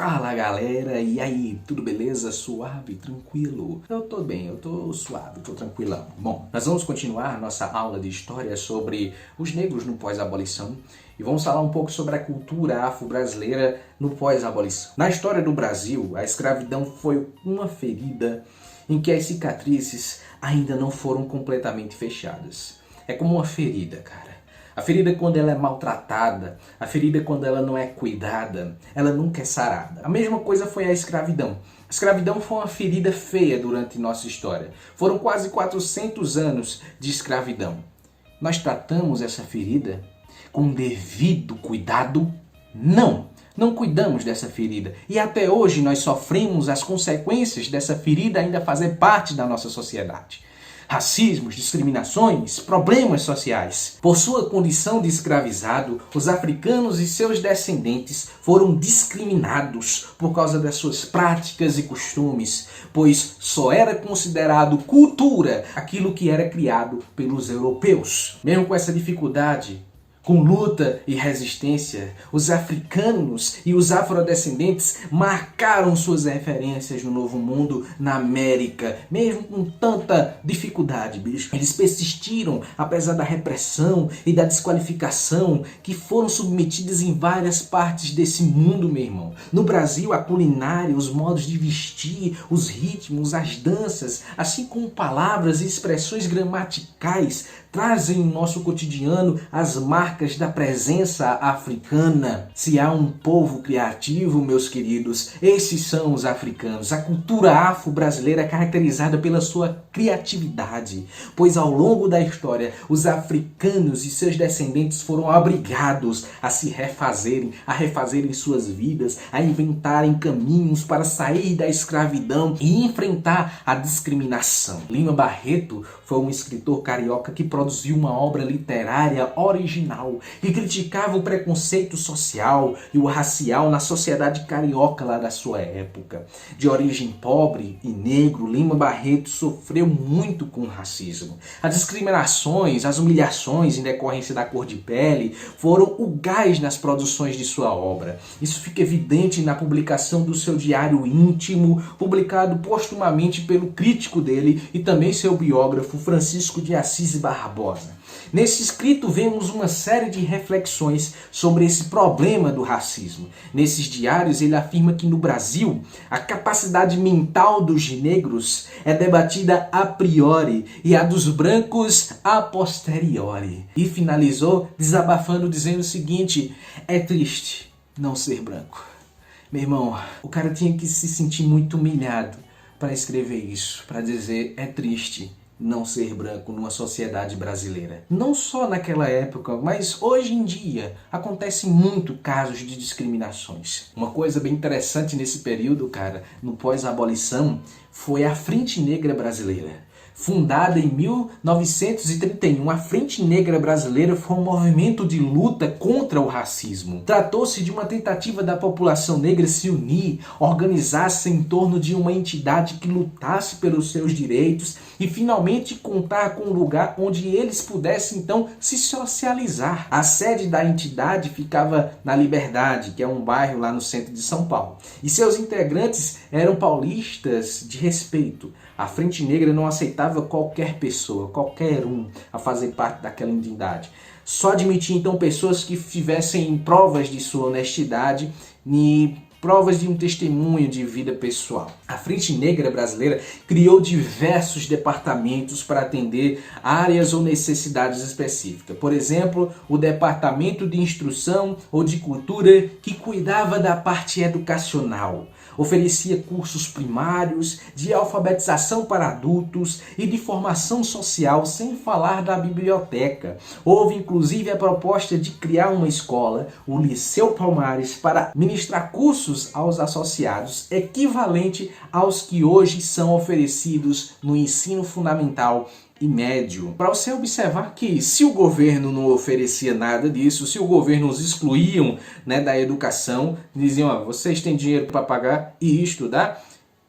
Fala galera, e aí, tudo beleza? Suave, tranquilo? Eu tô bem, eu tô suave, tô tranquilão. Bom, nós vamos continuar nossa aula de história sobre os negros no pós-abolição e vamos falar um pouco sobre a cultura afro-brasileira no pós-abolição. Na história do Brasil, a escravidão foi uma ferida em que as cicatrizes ainda não foram completamente fechadas. É como uma ferida, cara. A ferida, quando ela é maltratada, a ferida, quando ela não é cuidada, ela nunca é sarada. A mesma coisa foi a escravidão. A escravidão foi uma ferida feia durante nossa história. Foram quase 400 anos de escravidão. Nós tratamos essa ferida com devido cuidado? Não! Não cuidamos dessa ferida. E até hoje nós sofremos as consequências dessa ferida ainda fazer parte da nossa sociedade. Racismos, discriminações, problemas sociais. Por sua condição de escravizado, os africanos e seus descendentes foram discriminados por causa das suas práticas e costumes, pois só era considerado cultura aquilo que era criado pelos europeus. Mesmo com essa dificuldade, com luta e resistência, os africanos e os afrodescendentes marcaram suas referências no Novo Mundo, na América, mesmo com tanta dificuldade, bicho. Eles persistiram, apesar da repressão e da desqualificação que foram submetidos em várias partes desse mundo, meu irmão. No Brasil, a culinária, os modos de vestir, os ritmos, as danças, assim como palavras e expressões gramaticais, trazem em nosso cotidiano as marcas da presença africana. Se há um povo criativo, meus queridos, esses são os africanos. A cultura afro-brasileira é caracterizada pela sua criatividade, pois ao longo da história, os africanos e seus descendentes foram obrigados a se refazerem, a refazerem suas vidas, a inventarem caminhos para sair da escravidão e enfrentar a discriminação. Lima Barreto foi um escritor carioca que produziu uma obra literária original que criticava o preconceito social e o racial na sociedade carioca lá da sua época. De origem pobre e negro, Lima Barreto sofreu muito com o racismo. As discriminações, as humilhações em decorrência da cor de pele foram o gás nas produções de sua obra. Isso fica evidente na publicação do seu diário íntimo, publicado postumamente pelo crítico dele e também seu biógrafo Francisco de Assis Barbosa. Nesse escrito vemos uma série de reflexões sobre esse problema do racismo. Nesses diários ele afirma que no Brasil a capacidade mental dos negros é debatida a priori e a dos brancos a posteriori. E finalizou desabafando dizendo o seguinte: é triste não ser branco. Meu irmão, o cara tinha que se sentir muito humilhado para escrever isso, para dizer é triste não ser branco numa sociedade brasileira. Não só naquela época, mas hoje em dia acontecem muito casos de discriminações. Uma coisa bem interessante nesse período, cara, no pós-abolição, foi a Frente Negra Brasileira. Fundada em 1931, a Frente Negra Brasileira foi um movimento de luta contra o racismo. Tratou-se de uma tentativa da população negra se unir, organizar-se em torno de uma entidade que lutasse pelos seus direitos e finalmente contar com um lugar onde eles pudessem então se socializar. A sede da entidade ficava na Liberdade, que é um bairro lá no centro de São Paulo. E seus integrantes eram paulistas de respeito. A Frente Negra não aceitava qualquer pessoa, qualquer um, a fazer parte daquela entidade. Só admitia então pessoas que tivessem provas de sua honestidade e provas de um testemunho de vida pessoal. A Frente Negra Brasileira criou diversos departamentos para atender áreas ou necessidades específicas. Por exemplo, o Departamento de Instrução ou de Cultura, que cuidava da parte educacional. Oferecia cursos primários, de alfabetização para adultos e de formação social, sem falar da biblioteca. Houve inclusive a proposta de criar uma escola, o Liceu Palmares, para ministrar cursos aos associados, equivalente aos que hoje são oferecidos no ensino fundamental e médio. Para você observar que se o governo não oferecia nada disso, se o governo os excluíam, da educação, diziam, ó, vocês têm dinheiro para pagar e estudar?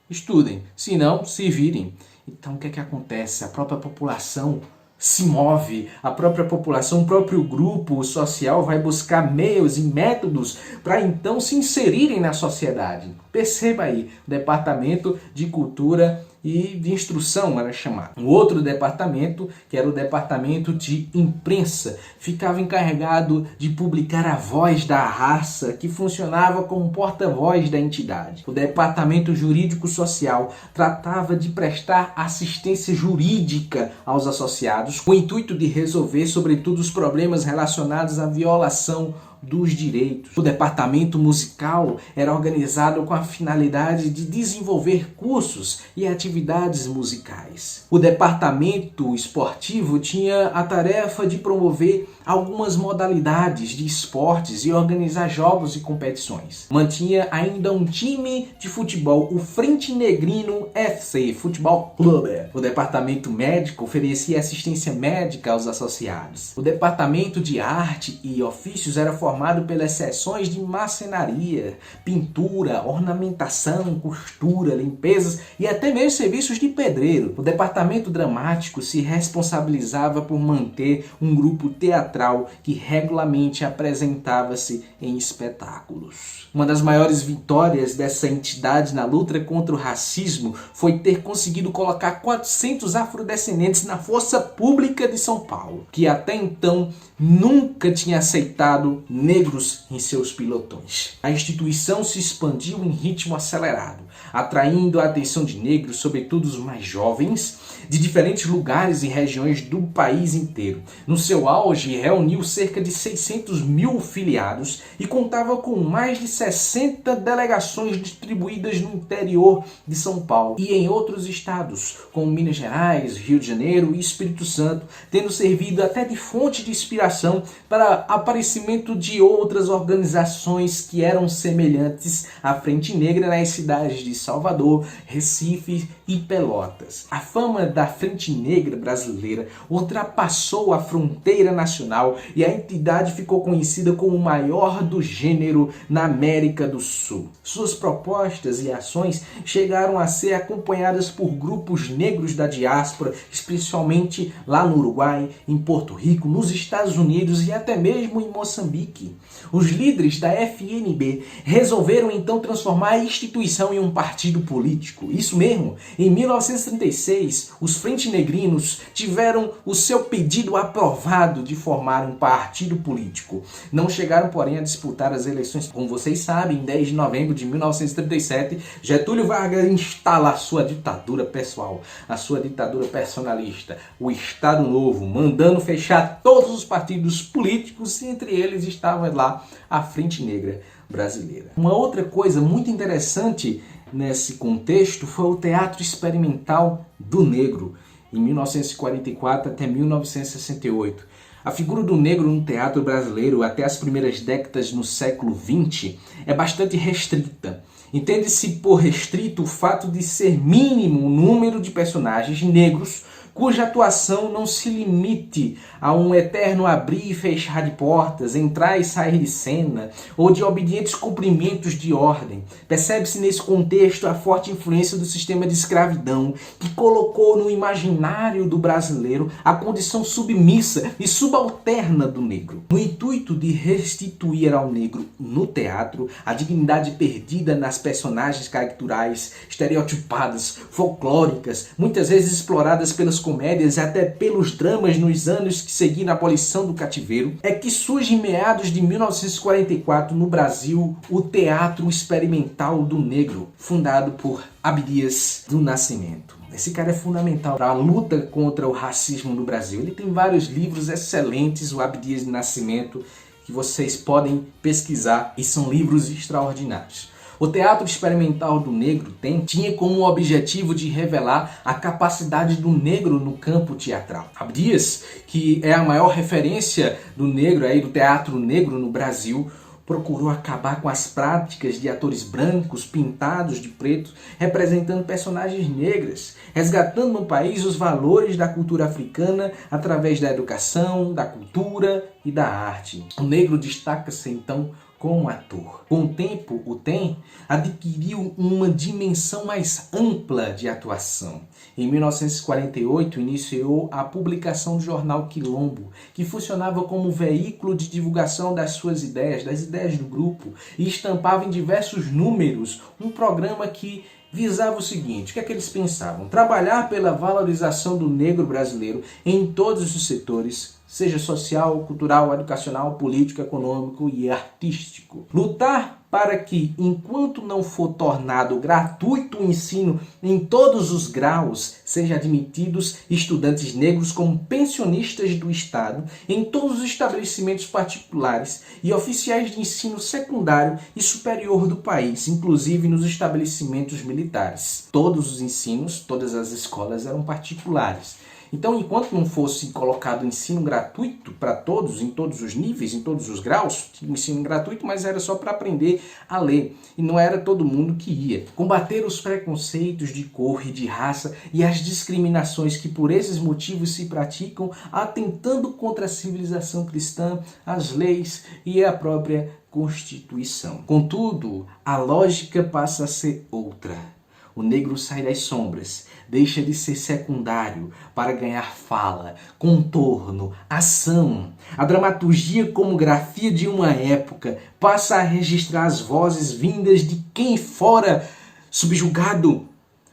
Estudem, se não, se virem. Então o que é que acontece? A própria população se move, a própria população, o próprio grupo social vai buscar meios e métodos para então se inserirem na sociedade. Perceba aí, o Departamento de Cultura e de Instrução era chamado. Um outro departamento, que era o Departamento de Imprensa, ficava encarregado de publicar a voz da raça, que funcionava como porta-voz da entidade. O Departamento Jurídico Social tratava de prestar assistência jurídica aos associados, com o intuito de resolver, sobretudo, os problemas relacionados à violação dos direitos. O departamento musical era organizado com a finalidade de desenvolver cursos e atividades musicais. O departamento esportivo tinha a tarefa de promover algumas modalidades de esportes e organizar jogos e competições. Mantinha ainda um time de futebol, o Frente Negrino FC, Futebol Clube. O departamento médico oferecia assistência médica aos associados. O departamento de arte e ofícios era formado pelas seções de marcenaria, pintura, ornamentação, costura, limpezas e até mesmo serviços de pedreiro. O departamento dramático se responsabilizava por manter um grupo teatral que regularmente apresentava-se em espetáculos. Uma das maiores vitórias dessa entidade na luta contra o racismo foi ter conseguido colocar 400 afrodescendentes na força pública de São Paulo, que até então nunca tinha aceitado negros em seus pilotões. A instituição se expandiu em ritmo acelerado, atraindo a atenção de negros, sobretudo os mais jovens, de diferentes lugares e regiões do país inteiro. No seu auge, reuniu cerca de 600 mil filiados e contava com mais de 60 delegações distribuídas no interior de São Paulo e em outros estados, como Minas Gerais, Rio de Janeiro e Espírito Santo, tendo servido até de fonte de inspiração para aparecimento de outras organizações que eram semelhantes à Frente Negra nas cidades de Salvador, Recife e Pelotas. A fama da Frente Negra brasileira ultrapassou a fronteira nacional e a entidade ficou conhecida como o maior do gênero na América do Sul. Suas propostas e ações chegaram a ser acompanhadas por grupos negros da diáspora, especialmente lá no Uruguai, em Porto Rico, nos Estados Unidos e até mesmo em Moçambique. Os líderes da FNB resolveram então transformar a instituição em um partido político. Isso mesmo, em 1936, os Frente Negrinos tiveram o seu pedido aprovado de formar um partido político. Não chegaram, porém, a disputar as eleições. Como vocês sabem, em 10 de novembro de 1937, Getúlio Vargas instala a sua ditadura pessoal, a sua ditadura personalista, o Estado Novo, mandando fechar todos os partidos políticos e entre eles estava lá a Frente Negra brasileira. Uma outra coisa muito interessante nesse contexto foi o Teatro Experimental do Negro, em 1944 até 1968. A figura do negro no teatro brasileiro até as primeiras décadas no século XX é bastante restrita. Entende-se por restrito o fato de ser mínimo o número de personagens negros cuja atuação não se limite a um eterno abrir e fechar de portas, entrar e sair de cena, ou de obedientes cumprimentos de ordem. Percebe-se nesse contexto a forte influência do sistema de escravidão, que colocou no imaginário do brasileiro a condição submissa e subalterna do negro. No intuito de restituir ao negro no teatro a dignidade perdida nas personagens caricaturais, estereotipadas, folclóricas, muitas vezes exploradas pelas comédias e até pelos dramas nos anos que seguiram a abolição do cativeiro, é que surge em meados de 1944 no Brasil o Teatro Experimental do Negro, fundado por Abdias do Nascimento. Esse cara é fundamental para a luta contra o racismo no Brasil. Ele tem vários livros excelentes, o Abdias do Nascimento, que vocês podem pesquisar e são livros extraordinários. O Teatro Experimental do Negro tinha como objetivo de revelar a capacidade do negro no campo teatral. Abdias, que é a maior referência do negro, do teatro negro no Brasil, procurou acabar com as práticas de atores brancos pintados de preto, representando personagens negras, resgatando no país os valores da cultura africana através da educação, da cultura e da arte. O negro destaca-se então como ator. Com o tempo, o TEM adquiriu uma dimensão mais ampla de atuação. Em 1948, iniciou a publicação do jornal Quilombo, que funcionava como veículo de divulgação das suas ideias, das ideias do grupo, e estampava em diversos números um programa que visava o seguinte: o que é que eles pensavam? Trabalhar pela valorização do negro brasileiro em todos os setores, seja social, cultural, educacional, político, econômico e artístico. Lutar para que, enquanto não for tornado gratuito o ensino em todos os graus, sejam admitidos estudantes negros como pensionistas do Estado em todos os estabelecimentos particulares e oficiais de ensino secundário e superior do país, inclusive nos estabelecimentos militares. Todos os ensinos, todas as escolas eram particulares. Então, enquanto não fosse colocado ensino gratuito para todos, em todos os níveis, em todos os graus, tinha ensino gratuito, mas era só para aprender a ler. E não era todo mundo que ia. Combater os preconceitos de cor e de raça e as discriminações que por esses motivos se praticam, atentando contra a civilização cristã, as leis e a própria Constituição. Contudo, a lógica passa a ser outra. O negro sai das sombras, deixa de ser secundário para ganhar fala, contorno, ação. A dramaturgia como grafia de uma época passa a registrar as vozes vindas de quem fora subjugado.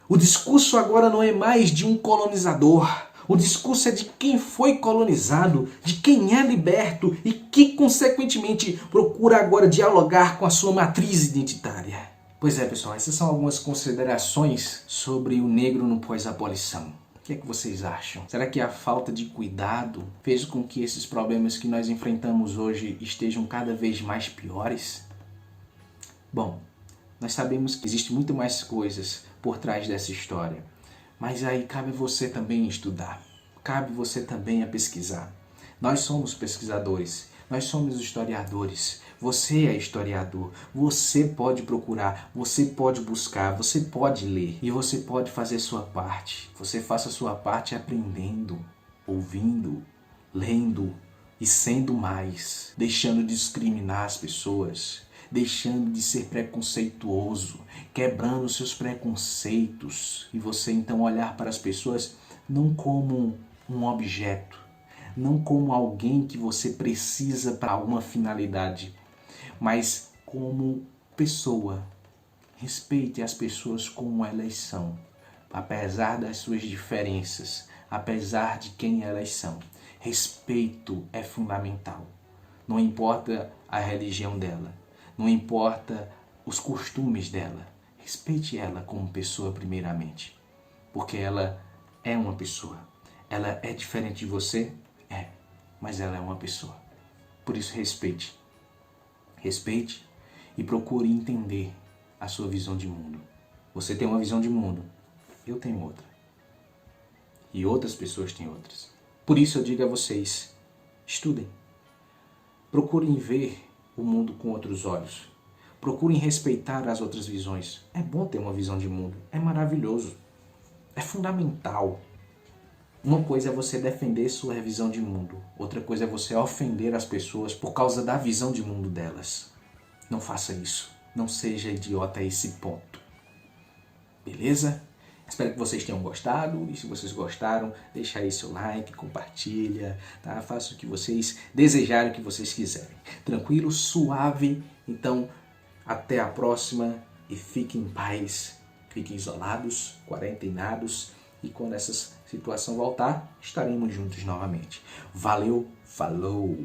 O discurso agora não é mais de um colonizador. O discurso é de quem foi colonizado, de quem é liberto e que, consequentemente, procura agora dialogar com a sua matriz identitária. Pois é, pessoal, essas são algumas considerações sobre o negro no pós-abolição. O que é que vocês acham? Será que a falta de cuidado fez com que esses problemas que nós enfrentamos hoje estejam cada vez mais piores? Bom, nós sabemos que existe muito mais coisas por trás dessa história, mas aí cabe você também estudar, cabe você também a pesquisar. Nós somos pesquisadores, nós somos historiadores. Você é historiador, você pode procurar, você pode buscar, você pode ler e você pode fazer sua parte. Você faça sua parte aprendendo, ouvindo, lendo e sendo mais, deixando de discriminar as pessoas, deixando de ser preconceituoso, quebrando seus preconceitos e você então olhar para as pessoas não como um objeto, não como alguém que você precisa para alguma finalidade, mas como pessoa. Respeite as pessoas como elas são, apesar das suas diferenças, apesar de quem elas são. Respeito é fundamental. Não importa a religião dela, não importa os costumes dela. Respeite ela como pessoa primeiramente, porque ela é uma pessoa. Ela é diferente de você? É, mas ela é uma pessoa. Por isso respeite. Respeite e procure entender a sua visão de mundo. Você tem uma visão de mundo, eu tenho outra. E outras pessoas têm outras. Por isso eu digo a vocês, estudem. Procurem ver o mundo com outros olhos. Procurem respeitar as outras visões. É bom ter uma visão de mundo, é maravilhoso, é fundamental. Uma coisa é você defender sua visão de mundo, outra coisa é você ofender as pessoas por causa da visão de mundo delas. Não faça isso, não seja idiota a esse ponto. Beleza? Espero que vocês tenham gostado e se vocês gostaram, deixa aí seu like, compartilha, tá? Faça o que vocês desejarem, o que vocês quiserem. Tranquilo, suave? Então, até a próxima e fiquem em paz, fiquem isolados, quarentenados. E quando essa situação voltar, estaremos juntos novamente. Valeu, falou!